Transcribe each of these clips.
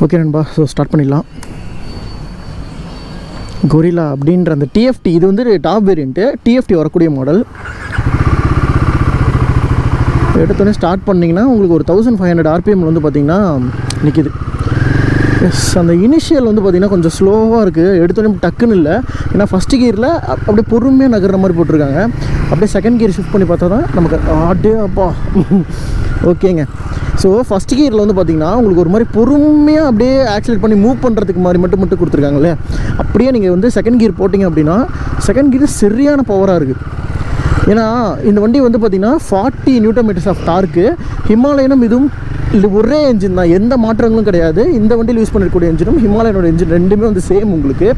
Okay நண்பா, so start பண்ணிடலாம். Gorilla அப்படின்ற அந்த டிஎஃப்டி, இது வந்து டாப் வேரியண்ட்டு, டிஎஃப்டி வரக்கூடிய மாடல். எடுத்தோடனே ஸ்டார்ட் பண்ணிங்கன்னா உங்களுக்கு ஒரு 1500 RPM வந்து பார்த்திங்கன்னா நிற்கிது. எஸ், அந்த இனிஷியல் வந்து பார்த்திங்கன்னா கொஞ்சம் ஸ்லோவாக இருக்குது. எடுத்தோடனே டக்குன்னு இல்லை, ஏன்னா ஃபஸ்ட்டு கியரில் அப்படியே பொறுமையாக நகர்ற மாதிரி போட்டிருக்காங்க. அப்படியே செகண்ட் கியர் ஷிஃப்ட் பண்ணி பார்த்தா தான் நமக்கு ஆட்டே அப்பா ஓகேங்க. ஸோ ஃபஸ்ட் கியரில் வந்து பார்த்திங்கன்னா உங்களுக்கு ஒரு மாதிரி பொறுமையாக அப்படியே ஆக்சிலேட் பண்ணி மூவ் பண்ணுறதுக்கு மாதிரி மட்டும் கொடுத்துருக்காங்களே. அப்படியே நீங்கள் வந்து செகண்ட் கியர் போட்டிங்க அப்படின்னா செகண்ட் கியர் சரியான பவராக இருக்குது. ஏன்னா இந்த வண்டி வந்து பார்த்திங்கன்னா 40 Nm ஆஃப் டார்க்கு. ஹிமாலயனும் இதுவும் இது ஒரே என்ஜின் தான், எந்த மாற்றங்களும் கிடையாது. இந்த வண்டியில் யூஸ் பண்ணக்கூடிய என்ஜினும் ஹிமாலயனோட என்ஜின் ரெண்டுமே வந்து சேம் உங்களுக்கு.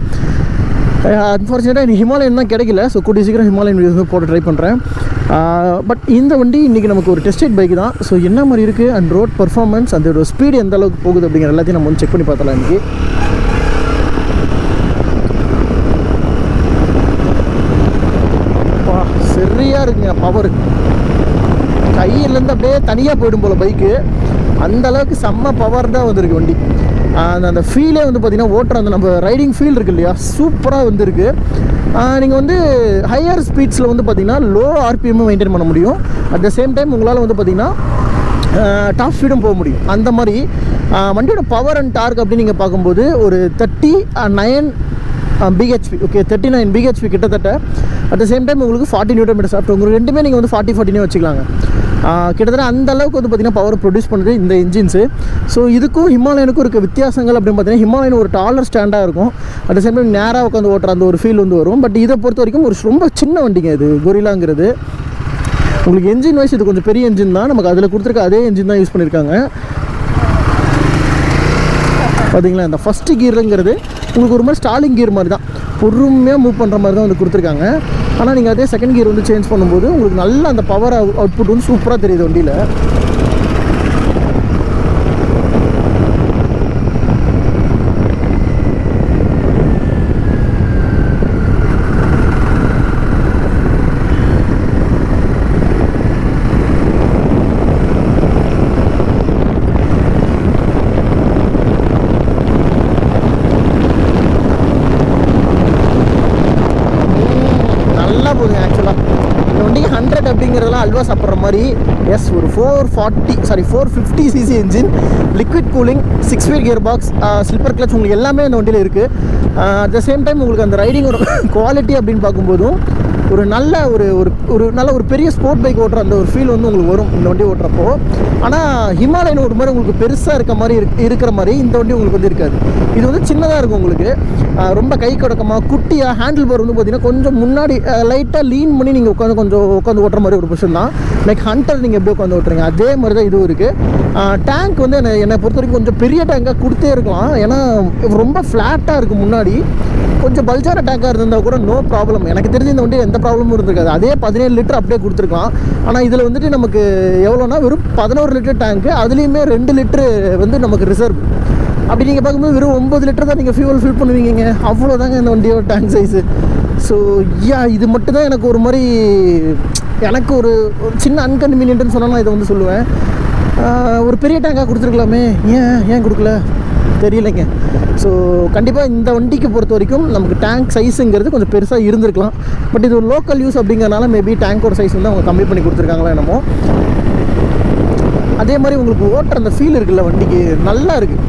அன்ஃபார்ச்சுனேட்டாக எனக்கு ஹிமாலயன் தான் கிடைக்கல. ஸோ கூடிய சீக்கிரம் ஹிமாலயன் வீடியோஸ் போட்டு ட்ரை பண்ணுறேன். பட் இந்த வண்டி இன்றைக்கி நமக்கு ஒரு டெஸ்ட் ரைட் பைக் தான். ஸோ என்ன மாதிரி இருக்குது அண்ட் ரோட் பர்ஃபார்மன்ஸ், அந்த ஸ்பீடு எந்த அளவுக்கு போகுது அப்படிங்கிற எல்லாத்தையும் நம்ம வந்து செக் பண்ணி பார்த்தலாம் இன்றைக்கி. சரியாக இருக்குங்க பவர். கையிலேருந்து அப்படியே தனியாக போயிடும் போல் பைக்கு, அந்தளவுக்கு செம்ம பவர் தான் வந்துருக்கு வண்டி. அந்த ஃபீலே வந்து பார்த்திங்கன்னா ஓட்டுற அந்த நம்ம ரைடிங் ஃபீல் இருக்குது இல்லையா, சூப்பராக வந்துருக்கு. நீங்கள் வந்து ஹையர் ஸ்பீட்ஸில் வந்து பார்த்திங்கன்னா லோ RPM மெயின்டைன் பண்ண முடியும். அட் த சேம் டைம் உங்களால் வந்து பார்த்திங்கன்னா டாப் ஸ்பீடும் போக முடியும். அந்த மாதிரி வண்டியோட பவர் அண்ட் டார்க் அப்படின்னு நீங்கள் பார்க்கும்போது ஒரு 39 BHP, ஓகே 39 BHP கிட்டத்தட்ட. அட் த சேம் டைம் உங்களுக்கு 40 Nm ஆஃப்டர் உங்களுக்கு ரெண்டுமே நீங்கள் வந்து 40-40 வச்சுக்கலாங்க. கிட்டத்தட்ட அந்த அளவுக்கு வந்து பார்த்திங்கன்னா பவர் ப்ரொடியூஸ் பண்ணுறது இந்த இன்ஜின்ஸு. ஸோ இதுக்கும் ஹிமாலயனுக்கும் இருக்க வித்தியாசங்கள் அப்படின்னு பார்த்தீங்கன்னா, ஹிமாலயன் ஒரு டாலர் ஸ்டாண்டாக இருக்கும். அட் த சேம் டைம் நேராக உட்காந்து ஓட்டுற அந்த ஒரு ஃபீல் வந்து வரும். பட் இதை பொறுத்த வரைக்கும் ஒரு ரொம்ப சின்ன வண்டிங்க இது கொரில்லாங்கிறது. உங்களுக்கு என்ஜின் வைஸ் இது கொஞ்சம் பெரிய என்ஜின் தான், நமக்கு அதில் கொடுத்துருக்க அதே என்ஜின் தான் யூஸ் பண்ணியிருக்காங்க. பார்த்தீங்களா, இந்த ஃபஸ்ட்டு கியருங்கிறது உங்களுக்கு ஒரு மாதிரி ஸ்டாலிங் கியர் மாதிரி தான், பொறுமையாக மூவ் பண்ணுற மாதிரி தான் வந்து கொடுத்துருக்காங்க. ஆனால் நீங்கள் அதே செகண்ட் கியர் வந்து சேஞ்ச் பண்ணும்போது உங்களுக்கு நல்ல அந்த பவர் அவுட்புட் வந்து சூப்பராக தெரியுது வண்டியில். அப்படிங்கிறதுலாம் அல்வா சாப்பிட்ற மாதிரி. எஸ், ஒரு 450cc engine, liquid cooling, 6-wheel gear box, slipper clutch, உங்களுக்கு எல்லாமே அந்த வண்டியில் இருக்குது. அட் த சேம் டைம் உங்களுக்கு அந்த ரைடிங்கோட குவாலிட்டி அப்படின்னு பார்க்கும்போதும் ஒரு நல்ல ஒரு பெரிய ஸ்போர்ட் பைக் ஓட்டுற அந்த ஒரு ஃபீல் வந்து உங்களுக்கு வரும் இந்த வண்டி ஓட்டுறப்போ. ஆனால் ஹிமாலயன் ஒரு மாதிரி உங்களுக்கு பெருசாக இருக்கிற மாதிரி இந்த வண்டி உங்களுக்கு வந்து இருக்காது. இது வந்து சின்னதாக இருக்கும் உங்களுக்கு, ரொம்ப கை கடக்கமாக குட்டியாக. ஹேண்டில் பார் வந்து பார்த்திங்கன்னா கொஞ்சம் முன்னாடி லைட்டாக லீன் பண்ணி நீங்கள் உட்காந்து ஓட்டுற மாதிரி ஒரு பொசிஷன் தான். லைக் ஹண்டர் நீங்கள் எப்படி உட்காந்து ஓட்டுறீங்க அதே மாதிரி தான் இதுவும் இருக்குது. டேங்க் வந்து என்னை பொறுத்த வரைக்கும் கொஞ்சம் பெரிய டேங்காக கொடுத்தே இருக்கலாம். ஏன்னா ரொம்ப ஃப்ளாட்டாக இருக்குது முன்னாடி. கொஞ்சம் பல்ஜான டேங்காக இருந்தால் கூட நோ ப்ராப்ளம். எனக்கு தெரிஞ்சு இந்த வண்டி எந்த ப்ராப்ளமும் இருந்திருக்காது. அதே 17 லிட்டர் அப்படியே கொடுத்துருக்கலாம். ஆனால் இதில் வந்துட்டு நமக்கு எவ்வளோனா வெறும் 11 லிட்டர் டேங்க்கு, அதுலேயுமே 2 லிட்டரு வந்து நமக்கு ரிசர்வ். அப்படி நீங்கள் பார்க்கும்போது வெறும் 9 லிட்டர் தான் நீங்கள் ஃபியூவல் ஃபில் பண்ணுவீங்க. அவ்வளோதாங்க இந்த வண்டியோட டேங்க் சைஸு. ஸோ இது மட்டும் தான் எனக்கு ஒரு மாதிரி ஒரு சின்ன அன்கன்வீனியன்ட்னு சொன்னால் நான் இதை வந்து சொல்லுவேன். ஒரு பெரிய டேங்காக கொடுத்துருக்கலாமே, ஏன் கொடுக்கல தெரியலைங்க. ஸோ கண்டிப்பாக இந்த வண்டிக்கு பொறுத்த வரைக்கும் நமக்கு டேங்க் சைஸுங்கிறது கொஞ்சம் பெருசாக இருந்திருக்கலாம். பட் இது ஒரு லோக்கல் யூஸ் அப்படிங்கிறனால மேபி டேங்கோட சைஸ் வந்து அவங்க கம்மி பண்ணி கொடுத்துருக்காங்களா என்னமோ. அதே மாதிரி உங்களுக்கு ஓட்டுற அந்த ஃபீல் இருக்குல்ல வண்டிக்கு நல்லா இருக்குது.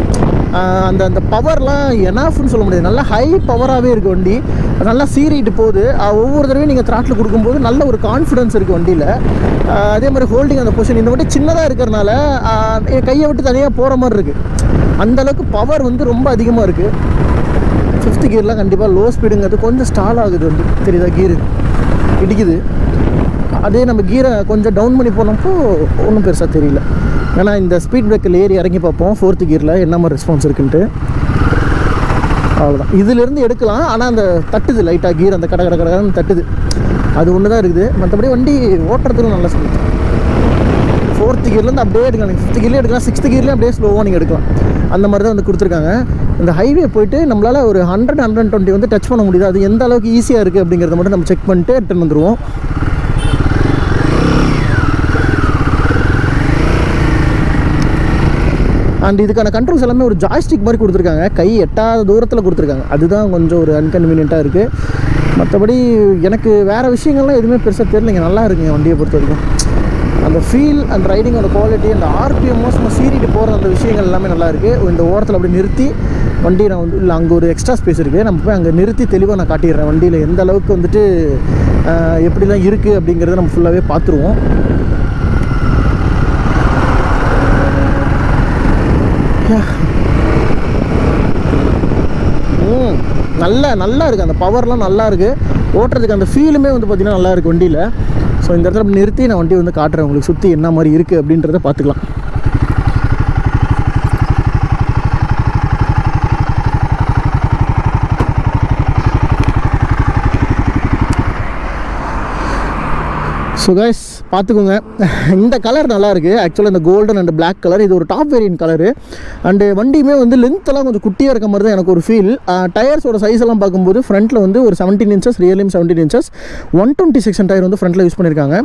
அந்த பவர்லாம் எனாஃப்னு சொல்ல முடியாது, நல்லா ஹை பவராகவே இருக்குது வண்டி. நல்லா சீறிட்டு போகுது. ஒவ்வொரு தடவையும் நீங்கள் த்ராட்டில் கொடுக்கும்போது நல்ல ஒரு கான்ஃபிடன்ஸ் இருக்குது வண்டியில். அதே மாதிரி ஹோல்டிங் அந்த பொசிஷன் இந்த வண்டி சின்னதாக இருக்கிறனால கையை விட்டு தனியாக போகிற மாதிரி இருக்குது. அந்தளவுக்கு பவர் வந்து ரொம்ப அதிகமாக இருக்குது. 5th கியர்லாம் கண்டிப்பாக லோ ஸ்பீடுங்கிறது கொஞ்சம் ஸ்டால் ஆகுது வந்து தெரியுதா, கீரு இடிக்குது. அதே நம்ம கீரை கொஞ்சம் டவுன் பண்ணி போனப்போ ஒன்றும் பெருசாக தெரியல. ஏன்னா இந்த ஸ்பீட் பிரேக்கில் ஏறி இறங்கி பார்ப்போம் 4th கியரில் என்ன மாதிரி ரெஸ்பான்ஸ் இருக்குன்ட்டு. அவ்வளோதான், இதிலேருந்து எடுக்கலாம். ஆனால் அந்த தட்டுது லைட்டாக கீர், அந்த கடன்னு தட்டுது, அது ஒன்று தான் இருக்குது. மற்றபடி வண்டி ஓட்டுறதுக்கு நல்லா ஸ்மூத். 4th கியர்லேருந்து அப்படியே எடுக்கலாம், நீங்கள் 5th கியர்லேயே எடுக்கலாம், 6th கியர்லேயும் அப்படியே ஸ்லோவாக நீங்கள் எடுக்கலாம். அந்த மாதிரி தான் வந்து கொடுத்துருக்காங்க. இந்த ஹைவே போய்ட்டு நம்மளால் ஒரு 100-120 வந்து டச் பண்ண முடியுது. அது எந்த அளவுக்கு ஈஸியாக இருக்குது அப்படிங்கிறத மட்டும் நம்ம செக் பண்ணிட்டு ரிட்டர்ன் வந்துடுவோம். அண்ட் இதுக்கான கண்ட்ரோல்ஸ் எல்லாமே ஒரு ஜாய்ஸ்டிக் மாதிரி கொடுத்துருக்காங்க, கை எட்டாத தூரத்தில் கொடுத்துருக்காங்க. அதுதான் கொஞ்சம் ஒரு அன்கன்வீனியண்ட்டாக இருக்குது. மற்றபடி எனக்கு வேறு விஷயங்கள்லாம் எதுவுமே பெருசாக தெரியலைங்க. நல்லா இருக்குங்க வண்டியை பொறுத்த வரைக்கும். அந்த ஃபீல், அந்த ரைடிங்கோட குவாலிட்டி, அந்த ஆர்பிஎம்மோ சும்மா சீரிட்டு போகிற அந்த விஷயங்கள் எல்லாமே நல்லாயிருக்கு. இந்த ஓரத்தில் அப்படி நிறுத்தி வண்டி நான் வந்து இல்லை, அங்கே ஒரு எக்ஸ்ட்ரா ஸ்பேஸ் இருக்குது, நம்ம போய் அங்கே நிறுத்தி தெளிவாக நான் காட்டிடுறேன் வண்டியில் எந்த அளவுக்கு வந்துட்டு எப்படிலாம் இருக்குது அப்படிங்கிறத நம்ம ஃபுல்லாகவே பார்த்துருவோம். நல்லா இருக்குது, அந்த பவர்லாம் நல்லா இருக்குது, ஓட்டுறதுக்கு அந்த ஃபீலுமே வந்து பார்த்திங்கன்னா நல்லா இருக்குது வண்டியில். ஸோ இந்த இடத்துல நிறுத்தி நான் வண்டி வந்து காட்டுறேன் உங்களுக்கு, சுற்றி என்ன மாதிரி இருக்குது அப்படின்றத பார்த்துக்கலாம். ஸோ கைஸ் பார்த்துக்கோங்க, இந்த கலர் நல்லாயிருக்கு. ஆக்சுவலாக இந்த கோல்டன் அண்ட் பிளாக் கலர் இது ஒரு டாப் வேரியன்ட் கலரு. அண்டு வண்டியுமே வந்து லென்த்தெல்லாம் கொஞ்சம் குட்டியாக இருக்க மாதிரி தான் எனக்கு ஒரு ஃபீல். டயர்ஸோட சைஸ் எல்லாம் பார்க்கும்போது ஃப்ரண்ட்டில் வந்து ஒரு 17 inches, ரியர்லையும் 17 inches, 120 செக்ஷன் டயர் வந்து ஃப்ரண்ட்டில் யூஸ் பண்ணியிருக்காங்க.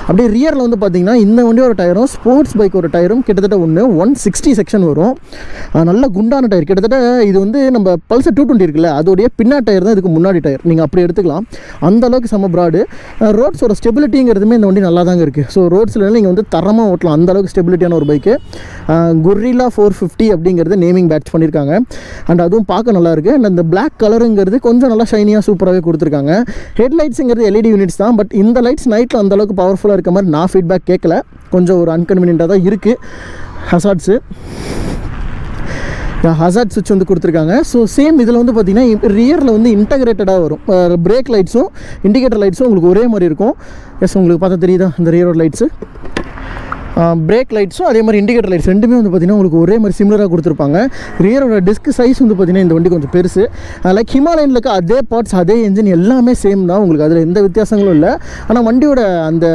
அப்படியே ரியரில் வந்து பார்த்திங்கன்னா இந்த வண்டியோட டயரும் ஸ்போர்ட்ஸ் பைக் ஒரு டயரும் கிட்டத்தட்ட 160 செக்ஷன் வரும். நல்ல குண்டான டயர், கிட்டத்தட்ட இது வந்து நம்ம பல்சர் 220 இருக்குல்ல அதோடைய பின்னா டயர் தான் இதுக்கு முன்னாடி டயர், நீங்கள் அப்படி எடுத்துக்கலாம். அந்த அளவுக்கு செம்ம ப்ராடு. ரோட்ஸோட ஸ்டெபிலிட்டிங்கிறதுமே இந்த வண்டி நல்லா தாங்க இருக்குது. ஸோ ரோட்ஸில் நீங்கள் வந்து தரமாக ஓட்டலாம், அந்தளவுக்கு ஸ்டெபிலிட்டியான ஒரு பைக்கு. கொரில்லா 450 அப்படிங்கிறது நேமிங் பேட்ச் பண்ணியிருக்காங்க. அண்ட் அதுவும் பார்க்க நல்லாயிருக்கு. அண்ட் அந்த பிளாக் கலருங்கிறது கொஞ்சம் நல்லா ஷைனியாக சூப்பராகவே கொடுத்துருக்காங்க. ஹெட்லைட்ஸுங்கிறது LED யூனிட்ஸ் தான், பட் இந்த லைட்ஸ் நைட்டில் அந்தளவுக்கு பவர்ஃபுல்லாக இருக்க மாதிரி நான் ஃபீட்பேக் கேட்கல, கொஞ்சம் ஒரு அன்கன்வீனியண்ட்டாக தான் இருக்குது. ஹசார்ட்ஸு ஹசார்ட் சுவிட்ச் வந்து கொடுத்துருக்காங்க. ஸோ சேம் இதில் வந்து பார்த்திங்கன்னா ரியரில் வந்து இன்டகிரேட்டடாக வரும். பிரேக் லைட்ஸும் இண்டிகேட்டர் லைட்ஸும் உங்களுக்கு ஒரே மாதிரி இருக்கும். எஸ், உங்களுக்கு பார்த்தா தெரியுதா இந்த ரியரோட லைட்ஸு, பிரேக் லைட்ஸும் அதே மாதிரி இண்டிகேட்டர் லைட்ஸ் ரெண்டுமே வந்து பார்த்திங்கன்னா உங்களுக்கு ஒரே மாதிரி சிமிலராக கொடுத்துருப்பாங்க. ரியரோட டிஸ்க் சைஸ் வந்து பார்த்திங்கன்னா இந்த வண்டி கொஞ்சம் பெருசு. லைக் ஹிமாலயனில் இருக்க அதே பார்ட்ஸ் அதே என்ஜின் எல்லாமே சேம் தான், உங்களுக்கு அதில் எந்த வித்தியாசங்களும் இல்லை. ஆனால் வண்டியோட அந்த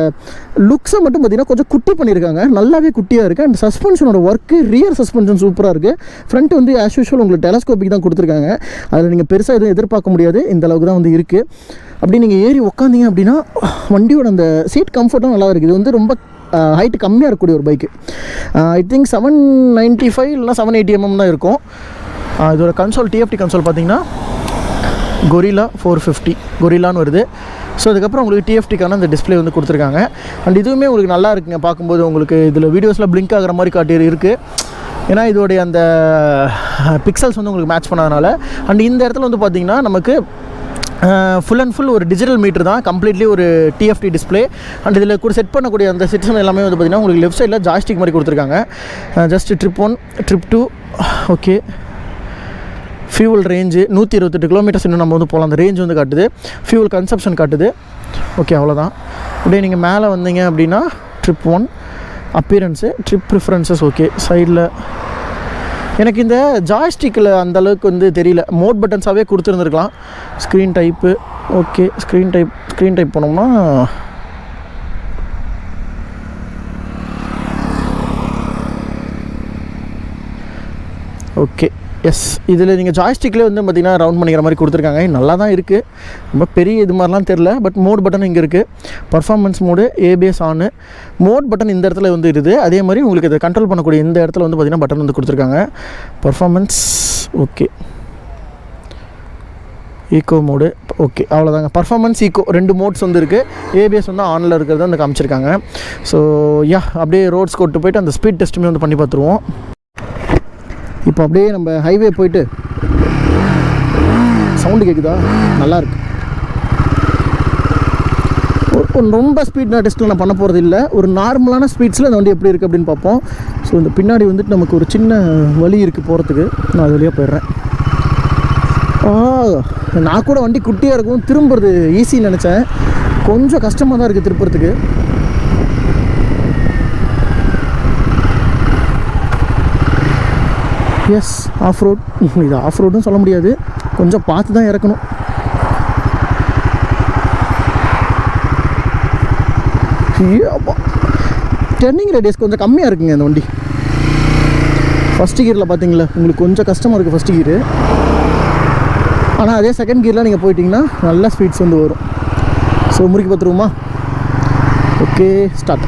லுக்ஸை மட்டும் பார்த்திங்கன்னா கொஞ்சம் குட்டி பண்ணியிருக்காங்க, நல்லாவே குட்டியாக இருக்குது. அண்ட் சஸ்பென்ஷனோட ஒர்க்கு, ரியர் சஸ்பென்ஷன் சூப்பராக இருக்குது. ஃப்ரண்ட் வந்து ஆஸ் யூஷுவல் உங்களுக்கு டெலஸ்கோபிக் தான் கொடுத்துருக்காங்க, அதில் நீங்கள் பெருசாக எதுவும் எதிர்பார்க்க முடியாது, இந்த அளவுக்கு தான் வந்து இருக்குது. அப்படி நீங்கள் ஏறி உட்காந்திங்க அப்படின்னா வண்டியோட அந்த சீட் கம்ஃபர்ட்டும் நல்லா இருக்குது. இது வந்து ரொம்ப ஹைட்டு கம்மியாக இருக்கக்கூடிய ஒரு பைக்கு. ஐ திங்க் 795 இல்லைனா 780 mm தான் இருக்கும். இதோட கன்சோல் TFT கன்சோல் பார்த்திங்கன்னா கொரில்லா 450 கொரில்லான்னு வருது. ஸோ அதுக்கப்புறம் உங்களுக்கு TFTக்கான அந்த டிஸ்பிளே வந்து கொடுத்துருக்காங்க. அண்ட் இதுவுமே உங்களுக்கு நல்லா இருக்குங்க பார்க்கும்போது. உங்களுக்கு இதில் வீடியோஸில் பிளிங்க் ஆகிற மாதிரி காட்டி இருக்குது, ஏன்னா இதோடைய அந்த பிக்சல்ஸ் வந்து உங்களுக்கு மேட்ச் பண்ணாதனால. அண்ட் இந்த இடத்துல வந்து பார்த்திங்கன்னா நமக்கு ஃபுல் அண்ட் ஃபுல் ஒரு டிஜிட்டல் மீட்டர் தான், கம்ப்ளீட்லி ஒரு TFT டிஸ்பிளே. அண்ட் இதில் கூட செட் பண்ணக்கூடிய அந்த சிட்டிசன் எல்லாமே வந்து பார்த்திங்கன்னா உங்களுக்கு லெஃப்ட் சைடில் ஜாய்ஸ்டிக் மாதிரி கொடுத்துருக்காங்க. Just trip 1 trip 2 okay. Fuel range 128 kilometres இன்னும் நம்ம வந்து போகலாம், அந்த ரேஞ்ச் வந்து காட்டுது. ஃபியூவல் கன்சப்ஷன் காட்டுது. ஓகே, அவ்வளோதான். அப்படியே நீங்கள் மேலே வந்தீங்க அப்படின்னா trip 1 appearance, trip preferences. Okay, சைடில் எனக்கு இந்த ஜாய்ஸ்டிக்கில் அந்தளவுக்கு வந்து தெரியல, மோட் பட்டன்ஸாகவே கொடுத்துருந்துருக்கலாம். Screen type okay, screen type போனோம்னா ஓகே. எஸ், இதில் நீங்கள் ஜாய்ஸ்டிக்லேயே வந்து பார்த்திங்கன்னா ரவுண்ட் பண்ணிக்கிற மாதிரி கொடுத்துருக்காங்க, நல்லா தான் இருக்குது. ரொம்ப பெரிய இது மாதிரிலாம் தெரில, பட் மோட் பட்டன் இங்கே இருக்குது. பர்ஃபார்மன்ஸ் மோடு, ABS ஆனு, மோட் பட்டன் இந்த இடத்துல வந்து இருக்குது. அதே மாதிரி உங்களுக்கு இதை கண்ட்ரோல் பண்ணக்கூடிய இந்த இடத்துல வந்து பார்த்திங்கன்னா பட்டன் வந்து கொடுத்துருக்காங்க. Performance okay, eco mode okay, அவ்வளோதாங்க. பர்ஃபார்மன்ஸ் ஈக்கோ 2 மோட்ஸ் வந்து இருக்குது. ABS வந்து ஆனில் இருக்கிறது வந்து காமிச்சிருக்காங்க. ஸோ அப்படியே ரோட்ஸ் கொட்டு போய்ட்டு அந்த ஸ்பீட் டெஸ்ட்டுமே வந்து பண்ணி பார்த்துருவோம். இப்போ அப்படியே நம்ம ஹைவே போயிட்டு சவுண்டு கேட்குதா, நல்லாயிருக்கு. ரொம்ப ஸ்பீட் நான் டெஸ்ட்டில் நான் பண்ண போகிறது இல்லை, ஒரு நார்மலான ஸ்பீட்ஸில் அந்த வண்டி எப்படி இருக்குது அப்படின்னு பார்ப்போம். ஸோ இந்த பின்னாடி வந்துட்டு நமக்கு ஒரு சின்ன வழி இருக்குது போகிறதுக்கு, நான் அது வழியாக போயிடுறேன். நான் கூட வண்டி குட்டியாக இருக்கும், திரும்புறது ஈஸின்னு நினச்சேன், கொஞ்சம் கஷ்டமாக தான் இருக்குது திருப்புறதுக்கு. Yes, off road. இது ஆஃப் ரோடுன்னு சொல்ல முடியாது, கொஞ்சம் பார்த்து தான் இறக்கணும். டர்னிங் ரேடியஸ் கொஞ்சம் கம்மியாக இருக்குங்க இந்த வண்டி. ஃபஸ்ட்டு கியரில் பார்த்தீங்களா உங்களுக்கு கொஞ்சம் கஷ்டமாக இருக்குது ஃபஸ்ட்டு கியரு. ஆனால் அதே செகண்ட் கியரில் நீங்கள் போயிட்டிங்கன்னா நல்லா ஸ்பீட்ஸ் வந்து வரும். ஸோ முறுக்கி பார்த்துருவோமா? Okay, start.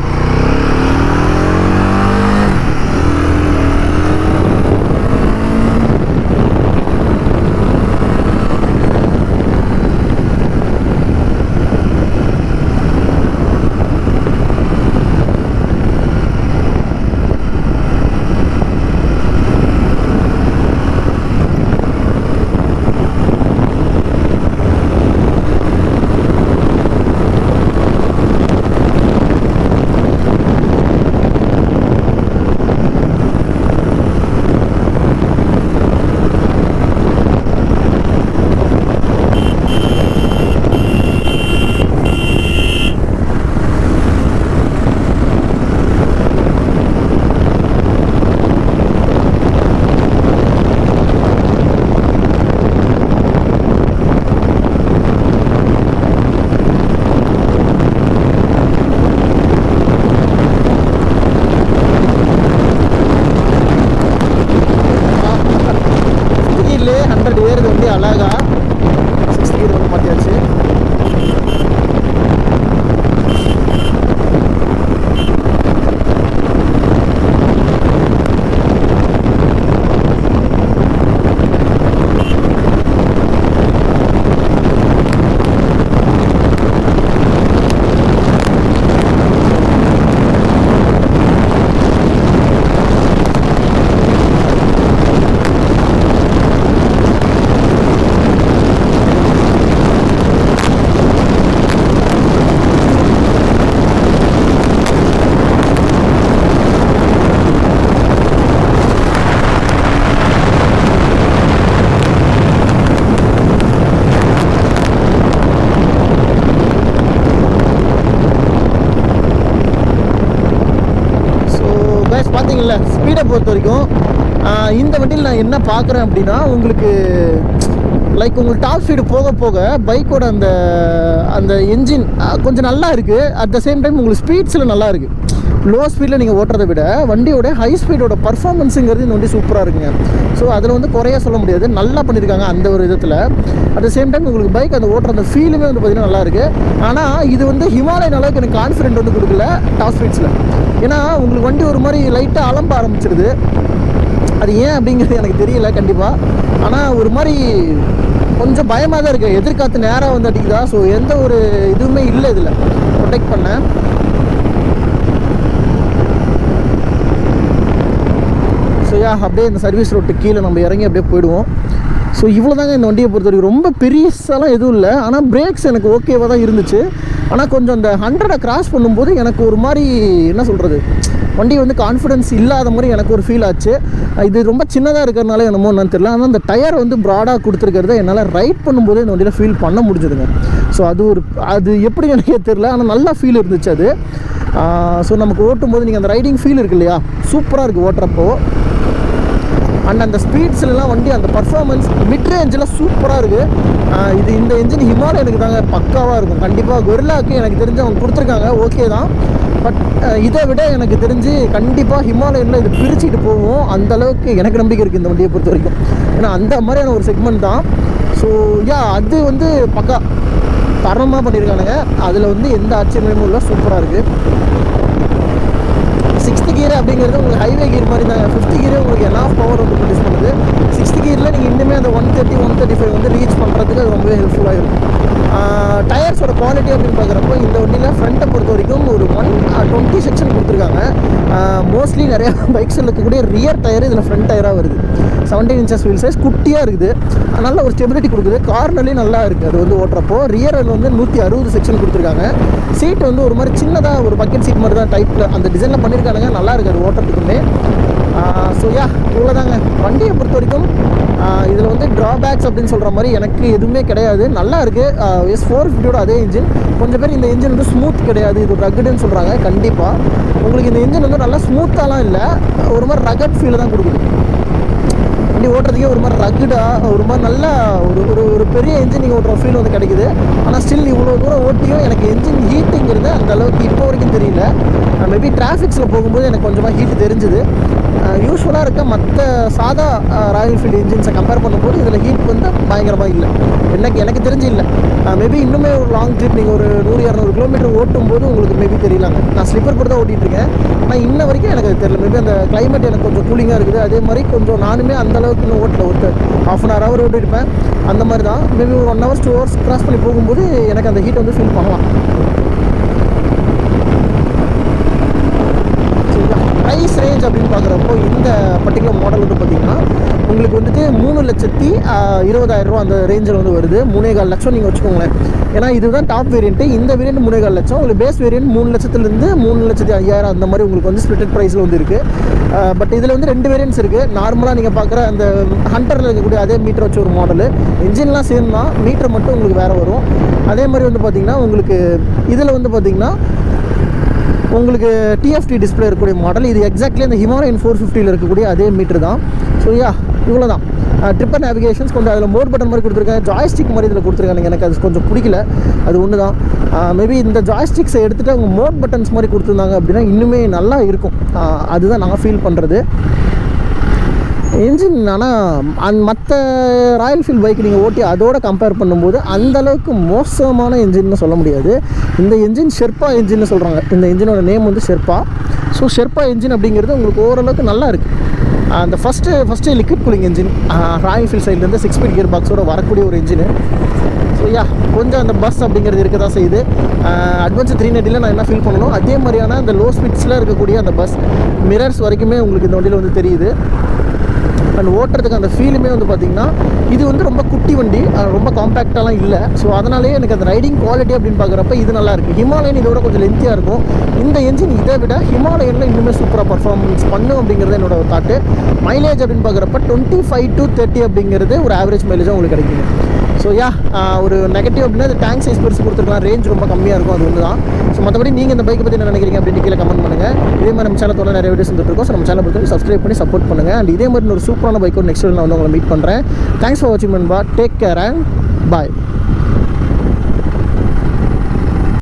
அழகா 6th gear வந்து மாற்றியாச்சு. பார்த்தீங்களா ஸ்பீடை பொறுத்த வரைக்கும் இந்த வண்டியில் நான் என்ன பார்க்குறேன் அப்படின்னா, உங்களுக்கு லைக் உங்களுக்கு டாப் ஸ்பீடு போக போக பைக்கோட அந்த என்ஜின் கொஞ்சம் நல்லா இருக்குது. அட் த சேம் டைம் உங்களுக்கு ஸ்பீட்ஸில் நல்லா இருக்குது. லோ ஸ்பீடில் நீங்கள் ஓட்டுறதை விட வண்டியோட ஹை ஸ்பீடோட பர்ஃபார்மன்ஸுங்கிறது இந்த வண்டி சூப்பராக இருக்குங்க. ஸோ அதில் வந்து குறைய சொல்ல முடியாது, நல்லா பண்ணியிருக்காங்க அந்த ஒரு விதத்தில். அட் த சேம் டைம் உங்களுக்கு பைக் அந்த ஓட்டுற அந்த ஃபீலுமே வந்து பார்த்திங்கன்னா நல்லா இருக்குது. ஆனால் இது வந்து ஹிமாலயன் அளவுக்கு எனக்கு கான்ஃபிடென்ட் வந்து கொடுக்கல டாப் ஸ்பீட்ஸில். ஏன்னா உங்களுக்கு வண்டி ஒரு மாதிரி லைட்டாக அலம்ப ஆரம்பிச்சிடுது. அது ஏன் அப்படிங்கிறது எனக்கு தெரியல கண்டிப்பாக. ஆனால் ஒரு மாதிரி கொஞ்சம் பயமாக தான் இருக்குது. எதிர்காற்று நேராக வந்து அடிக்குதா, ஸோ எந்த ஒரு இதுவுமே இல்லை இதில் ப்ரொடெக்ட் பண்ண. ஸோ அப்படியே இந்த சர்வீஸ் ரோட்டு கீழே நம்ம இறங்கி அப்படியே போயிடுவோம். ஸோ இவ்வளோ தாங்க இந்த வண்டியை பொறுத்த வரைக்கும். ரொம்ப பெருசாலாம் எதுவும் இல்லை. ஆனால் பிரேக்ஸ் எனக்கு ஓகேவாக தான் இருந்துச்சு. ஆனால் கொஞ்சம் அந்த 100 கிராஸ் பண்ணும்போது எனக்கு ஒரு மாதிரி என்ன சொல்கிறது, வண்டி வந்து கான்ஃபிடென்ஸ் இல்லாத மாதிரி எனக்கு ஒரு ஃபீல் ஆச்சு. இது ரொம்ப சின்னதாக இருக்கிறதுனால என்னமோ என்னன்னு தெரியல. ஆனால் அந்த டயர் வந்து ப்ராடாக கொடுத்துருக்கிறத என்னால் ரைட் பண்ணும்போது இந்த வண்டியில் ஃபீல் பண்ண முடிஞ்சதுங்க. ஸோ அது எப்படி எனக்கே தெரியல, ஆனால் நல்லா ஃபீல் இருந்துச்சு அது. ஸோ நமக்கு ஓட்டும்போது நீங்கள் அந்த ரைடிங் ஃபீல் இருக்கு இல்லையா, சூப்பராக இருக்குது ஓட்டுறப்போ. அண்ட் அந்த ஸ்பீட்ஸ்லாம் வண்டி அந்த பர்ஃபார்மன்ஸ் மிட் ரேஞ்சில் சூப்பராக இருக்குது. இந்த என்ஜின் ஹிமாலயனுக்கு தாங்க பக்காவாக இருக்கும். கண்டிப்பாக கொரில்லாவுக்கு எனக்கு தெரிஞ்சு அவங்க கொடுத்துருக்காங்க, ஓகே தான். பட் இதை விட எனக்கு தெரிஞ்சு கண்டிப்பாக ஹிமாலயனில் இது பிரிச்சுட்டு போவோம். அந்தளவுக்கு எனக்கு நம்பிக்கை இருக்குது இந்த வண்டியை பொறுத்த வரைக்கும். ஏன்னா அந்த மாதிரியான ஒரு செக்மெண்ட் தான். ஸோ அது வந்து பக்கா தரமாக பண்ணியிருக்கானுங்க. அதில் வந்து எந்த ஆச்சரியமும் இல்லை, சூப்பராக இருக்குது. 6th gear அப்படிங்கிறது உங்களுக்கு ஹைவே கியர் மாதிரி தாங்க. 5th gear உங்களுக்கு என்ன பவர் வந்து ப்ரொடியூஸ் பண்ணுது. 6th gearல நீங்கள் இன்னுமே அந்த 130, 135 வந்து ரீச் பண்ணுறதுக்கு அது ரொம்பவே ஹெல்ப்ஃபுல்லாக இருக்கும். டயர்ஸோட குவாலிட்டி அப்படின்னு பார்க்குறப்போ இந்த வண்டியில் ஃப்ரண்ட்டை பொறுத்த வரைக்கும் ஒரு 120 செக்ஷன் கொடுத்துருக்காங்க. மோஸ்ட்லி நிறையா பைக்ஸில் இருக்கக்கூடிய ரியர் டயர் இதில் ஃப்ரண்ட் டயராக வருது. 17 inches வீல் சைஸ் குட்டியாக இருக்குது. நல்ல ஒரு ஸ்டெபிலிட்டி கொடுக்குது. கார்னர்லேயும் நல்லா இருக்குது. அது வந்து ஓட்டுறப்போ ரியரில் வந்து 160 செக்ஷன் கொடுத்துருக்காங்க. சீட் வந்து ஒரு மாதிரி சின்னதாக ஒரு பக்கெட் சீட் மாதிரி தான் டைப்பில் அந்த டிசைனில் பண்ணியிருக்காங்க. நல்லா இருக்குது அது ஓட்டுறதுக்குமே. ஸோ இவ்வளோதாங்க வண்டியை பொறுத்த வரைக்கும். இதில் வந்து ட்ராபேக்ஸ் அப்படின்னு சொல்கிற மாதிரி எனக்கு எதுவுமே கிடையாது. நல்லா இருக்குது. S450 அதே இன்ஜின். கொஞ்சம் பேர் இந்த இன்ஜின் வந்து ஸ்மூத் கிடையாது, இது ரகடுன்னு சொல்கிறாங்க. கண்டிப்பாக உங்களுக்கு இந்த இன்ஜின் வந்து நல்லா ஸ்மூத்தாலாம் இல்லை, ஒரு மாதிரி ரகட் ஃபீல் தான் கொடுக்குது. வண்டி ஓட்டுறதுக்கே ஒரு மாதிரி ரகுடாக ஒரு மாதிரி நல்லா ஒரு பெரிய இன்ஜின் நீங்கள் ஓட்டுற ஃபீல் வந்து கிடைக்குது. ஆனால் ஸ்டில் இவ்வளோ தூரம் ஓட்டியும் எனக்கு என்ஜின் ஹீட்டுங்கிறது அந்த அளவுக்கு இப்போ வரைக்கும் தெரியல. மேபி டிராஃபிக்ஸில் போகும்போது எனக்கு கொஞ்சமாக ஹீட்டு தெரிஞ்சுது. யூஸ்வலாக இருக்க மற்ற சாதா ராயல் என்ஃபீல்டு இன்ஜின்ஸை கம்பேர் பண்ணும்போது இதில் ஹீட் வந்து பயங்கரமாக இல்லை, எனக்கு தெரிஞ்சு இல்லை. மேபி இன்னுமே ஒரு லாங் ட்ரிப் நீங்கள் ஒரு 100-200 கிலோமீட்டர் ஓட்டும்போது உங்களுக்கு மேபி தெரியலாங்க. நான் ஸ்லிப்பர் கூட தான் ஓட்டிகிட்ருக்கேன். ஆனால் இன்ன வரைக்கும் எனக்கு அது தெரியல. மேபி அந்த கிளைமேட் எனக்கு கொஞ்சம் கூலிங்காக இருக்குது. அதே மாதிரி கொஞ்சம் நானுமே அந்தளவுக்கு இன்னும் ஓட்டல. ஒரு ½ an hour ஓட்டிருப்பேன் அந்த மாதிரி தான். மேபி ஒரு 1 hour 2 hours கிராஸ் பண்ணி போகும்போது எனக்கு அந்த ஹீட் வந்து ஃபீல் பண்ணலாம். ப்ரைஸ் ரேஞ்ச் அப்படின்னு பார்க்குறப்போ இந்த பர்டிகுலர் மாடல் வந்து பார்த்திங்கன்னா உங்களுக்கு வந்துட்டு 3,20,000 அந்த ரேஞ்சில் வந்து வருது. 3.25 லட்சம் நீங்கள் வச்சுக்கோங்களேன். ஏன்னா இதுதான் டாப் வேரியண்ட்டு. இந்த வேரியண்ட் 3.25 லட்சம். உங்களுக்கு பேஸ் வேரியண்ட் 3 லட்சத்துலேருந்து 3,05,000 அந்த மாதிரி உங்களுக்கு வந்து ஸ்பிளிட்டட் ப்ரைஸில் வந்து இருக்குது. பட் இதில் வந்து 2 வேரியன்ட்ஸ் இருக்குது. நார்மலாக நீங்கள் பார்க்குற அந்த ஹண்டரில் இருக்கக்கூடிய அதே மீட்டர் வச்ச ஒரு மாடலு. இன்ஜின்லாம் சேம் தான், மீட்டர் மட்டும் உங்களுக்கு வேறு வரும். அதே மாதிரி வந்து பார்த்திங்கன்னா உங்களுக்கு இதில் வந்து பார்த்திங்கன்னா உங்களுக்கு TFT டிஸ்பிளே இருக்கக்கூடிய மாடல். இது எக்ஸாக்ட்லி அந்த ஹிமாலயன் 450 இருக்கக்கூடிய அதே மீட்டர் தான். ஸோ இவ்வளோ தான். ட்ரிப்பர் நேவிகேஷன்ஸ் கொஞ்சம் அதில் மோட் பட்டன் மாதிரி கொடுத்துருக்கேன், ஜாய்ஸ்டிக் மாதிரி இதில் கொடுத்துருக்காங்க. எனக்கு அது கொஞ்சம் பிடிக்கல, அது ஒன்று தான். மேபி இந்த ஜாய்ஸ்டிக்ஸை எடுத்துகிட்டு அவங்க மோட் பட்டன்ஸ் மாதிரி கொடுத்துருந்தாங்க அப்படின்னா இன்னுமே நல்லா இருக்கும். அதுதான் நான் ஃபீல் பண்ணுறது. என்ஜின் ஆனால் மற்ற ராயல் என்ஃபீல்டு பைக் நீங்கள் ஓட்டி அதோட கம்பேர் பண்ணும்போது அந்தளவுக்கு மோசமான என்ஜின்னு சொல்ல முடியாது. இந்த என்ஜின் ஷெர்பா என்ஜின்னு சொல்கிறாங்க. இந்த என்ஜினோட நேம் வந்து ஷெர்பா. ஸோ ஷெர்பா என்ஜின் அப்படிங்கிறது உங்களுக்கு ஓரளவுக்கு நல்லா இருக்குது. அந்த first liquid cooling engine Royal Enfield சைட்லேருந்து 6 ஸ்பீட் கியர் பாக்ஸோட வரக்கூடிய ஒரு என்ஜின். ஸோ கொஞ்சம் அந்த பஸ் அப்படிங்கிறது இருக்க தான் செய்யுது. அட்வென்ச்சர் 390 நான் என்ன ஃபீல் பண்ணணும் அதே மாதிரியான அந்த லோ ஸ்பீட்ஸில் இருக்கக்கூடிய அந்த பஸ் மிரர்ஸ் வரைக்குமே உங்களுக்கு இந்த வண்டியில் வந்து தெரியுது. அண்ட் ஓட்டுறதுக்கு அந்த ஃபீலுமே வந்து பார்த்திங்கன்னா இது வந்து ரொம்ப குட்டி வண்டி, ரொம்ப காம்பேக்டாலாம் இல்லை. ஸோ அதனாலே எனக்கு அந்த ரைடிங் குவாலிட்டி அப்படின்னு பார்க்குறப்ப இது நல்லாயிருக்கு. ஹிமாலயன் இதோட கொஞ்சம் லென்த்தியாக இருக்கும். இந்த என்ஜின் இதை விட ஹிமாலயனில் இன்னுமே சூப்பராக பர்ஃபார்மன்ஸ் பண்ணும் அப்படிங்கிறது என்னோட தாட்டு. மைலேஜ் அப்படின்னு பார்க்குறப்ப 25 to 30 அப்படிங்கிறது ஒரு ஆவரேஜ் மைலேஜாக உங்களுக்கு கிடைக்குது. ஸோ ஒரு நெகட்டிவ் அப்படின்னா அது டேங்க் சைஸ் பெருசு கொடுத்துருக்கலாம், ரேஞ்ச் ரொம்ப கம்மியாக இருக்கும், அது ஒன்று தான். ஸோ மற்றபடி நீங்கள் இந்த பைக்கை பற்றி என்ன நினைக்கிறீங்க அப்படின்னு கீழே கமெண்ட் பண்ணுங்கள். இதே மாதிரி நம்ம சேனலோட நிறைய வீடியோஸ் வந்துருக்கோம். ஸோ நம்ம சேனல் பொறுத்து சப்ஸ்கிரைப் பண்ணி சப்போர்ட் பண்ணுங்கள். அண்ட் இதே மாதிரி ஒரு சூப்பரான பைக்கோட நெக்ஸ்ட் நான் வந்து உங்களை மீட் பண்ணுறேன். தேங்க்ஸ் ஃபார் வாட்சிங் நண்பா. Take care and bye.